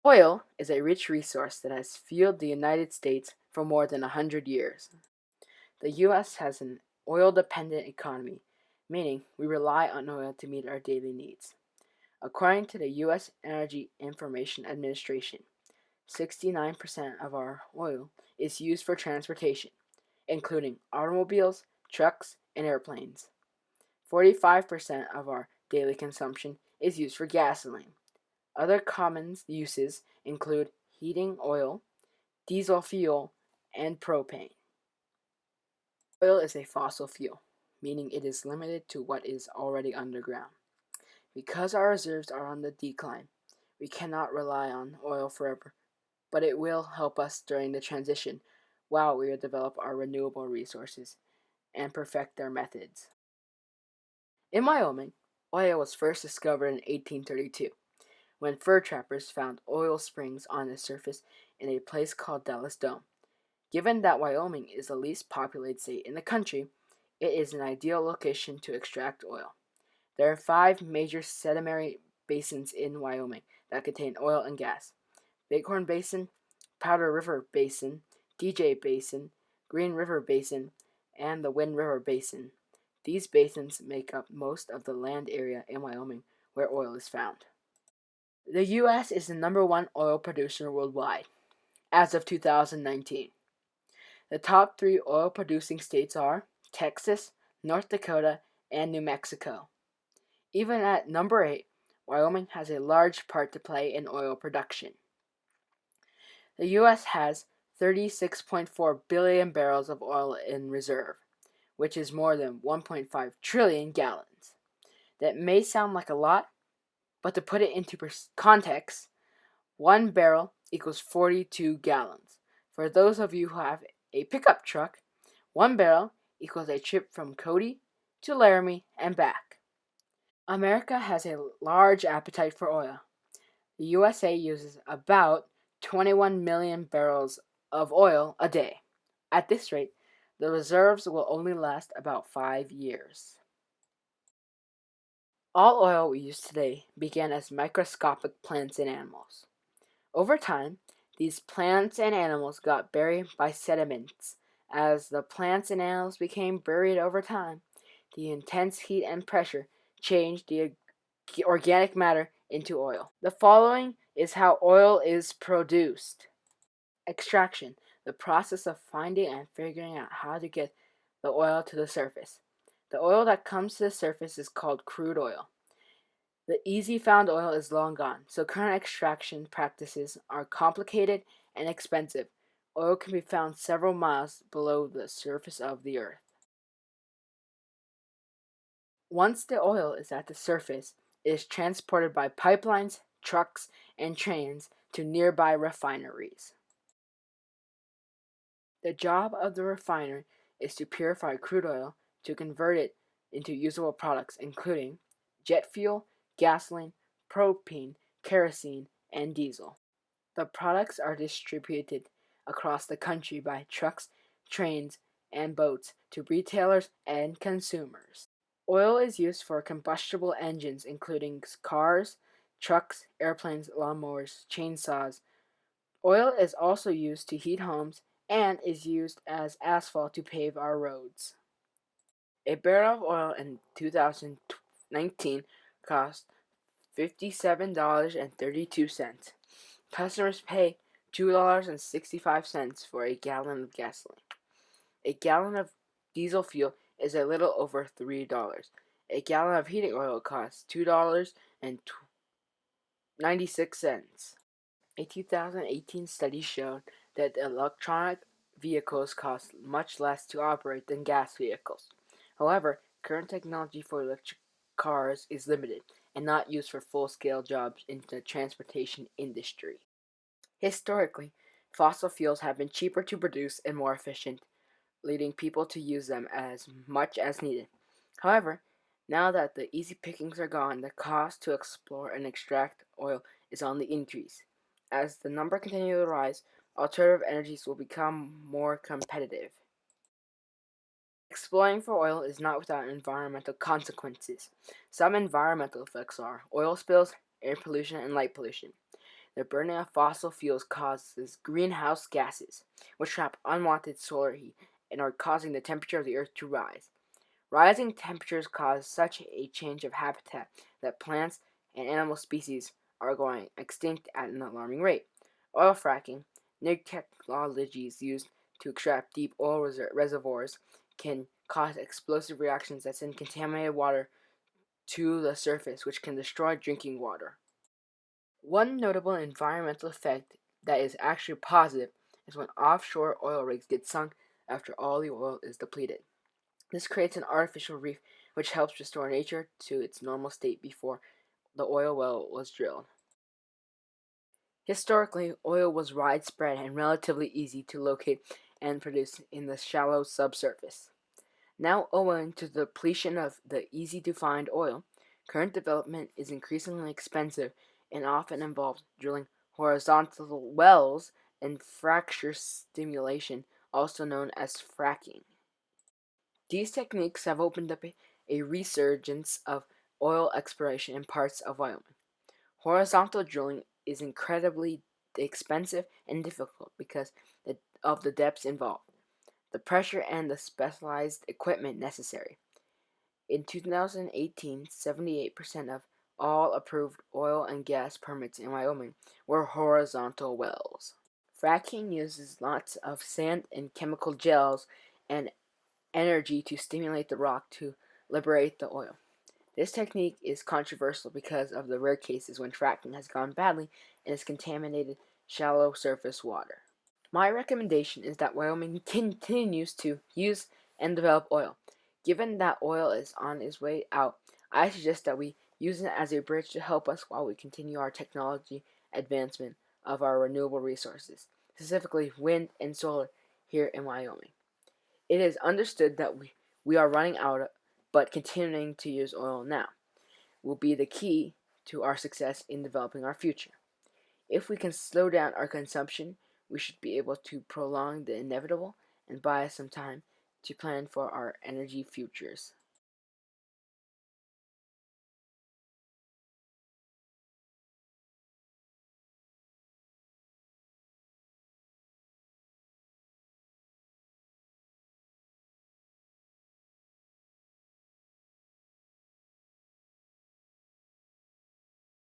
Oil is a rich resource that has fueled the United States for more than 100 years. The U.S. has an oil-dependent economy, meaning we rely on oil to meet our daily needs. According to the U.S. Energy Information Administration, 69% of our oil is used for transportation, including automobiles, trucks, and airplanes. 45% of our daily consumption is used for gasoline. Other common uses include heating oil, diesel fuel, and propane. Oil is a fossil fuel, meaning it is limited to what is already underground. Because our reserves are on the decline, we cannot rely on oil forever, but it will help us during the transition while we develop our renewable resources and perfect their methods. In Wyoming, oil was first discovered in 1832 when fur trappers found oil springs on the surface in a place called Dallas Dome. Given that Wyoming is the least populated state in the country, it is an ideal location to extract oil. There are 5 major sedimentary basins in Wyoming that contain oil and gas: Bighorn Basin, Powder River Basin, DJ Basin, Green River Basin, and the Wind River Basin. These basins make up most of the land area in Wyoming where oil is found. The U.S. is the #1 oil producer worldwide as of 2019. The top 3 oil producing states are Texas, North Dakota, and New Mexico. Even at number 8, Wyoming has a large part to play in oil production. The U.S. has 36.4 billion barrels of oil in reserve, which is more than 1.5 trillion gallons. That may sound like a lot, but to put it into context, 1 barrel equals 42 gallons. For those of you who have a pickup truck, 1 barrel equals a trip from Cody to Laramie and back. America has a large appetite for oil. The USA uses about 21 million barrels of oil a day. At this rate, the reserves will only last about 5 years. All oil we use today began as microscopic plants and animals. Over time, these plants and animals got buried by sediments. As the plants and animals became buried over time, the intense heat and pressure changed the organic matter into oil. The following is how oil is produced. Extraction, the process of finding and figuring out how to get the oil to the surface. The oil that comes to the surface is called crude oil. The easy found oil is long gone, so current extraction practices are complicated and expensive. Oil can be found several miles below the surface of the earth. Once the oil is at the surface, it is transported by pipelines, trucks, and trains to nearby refineries. The job of the refiner is to purify crude oil to convert it into usable products including jet fuel, gasoline, propane, kerosene, and diesel. The products are distributed across the country by trucks, trains, and boats to retailers and consumers. Oil is used for combustible engines including cars, trucks, airplanes, lawnmowers, chainsaws. Oil is also used to heat homes and is used as asphalt to pave our roads. A barrel of oil in 2019 cost $57.32. Customers pay $2.65 for a gallon of gasoline. A gallon of diesel fuel is a little over $3. A gallon of heating oil costs $2.96. A 2018 study showed that electronic vehicles cost much less to operate than gas vehicles. However, current technology for electric cars is limited and not used for full-scale jobs in the transportation industry. Historically, fossil fuels have been cheaper to produce and more efficient, leading people to use them as much as needed. However, now that the easy pickings are gone, the cost to explore and extract oil is on the increase. As the number continues to rise, alternative energies will become more competitive. Exploring for oil is not without environmental consequences. Some environmental effects are oil spills, air pollution, and light pollution. The burning of fossil fuels causes greenhouse gases, which trap unwanted solar heat and are causing the temperature of the Earth to rise. Rising temperatures cause such a change of habitat that plants and animal species are going extinct at an alarming rate. Oil fracking, new technologies used to extract deep oil reservoirs, can cause explosive reactions that send contaminated water to the surface, which can destroy drinking water. One notable environmental effect that is actually positive is when offshore oil rigs get sunk after all the oil is depleted. This creates an artificial reef which helps restore nature to its normal state before the oil well was drilled. Historically, oil was widespread and relatively easy to locate and produce in the shallow subsurface. Now, owing to the depletion of the easy to find oil, current development is increasingly expensive and often involves drilling horizontal wells and fracture stimulation, also known as fracking. These techniques have opened up a resurgence of oil exploration in parts of Wyoming. Horizontal drilling is incredibly expensive and difficult because of the depths involved, the pressure, and the specialized equipment necessary. In 2018, 78% of all approved oil and gas permits in Wyoming were horizontal wells. Fracking uses lots of sand and chemical gels and energy to stimulate the rock to liberate the oil. This technique is controversial because of the rare cases when fracking has gone badly and has contaminated shallow surface water. My recommendation is that Wyoming continues to use and develop oil. Given that oil is on its way out, I suggest that we use it as a bridge to help us while we continue our technology advancement of our renewable resources, specifically wind and solar here in Wyoming. It is understood that we are running out, but continuing to use oil now will be the key to our success in developing our future. If we can slow down our consumption, we should be able to prolong the inevitable and buy us some time to plan for our energy futures.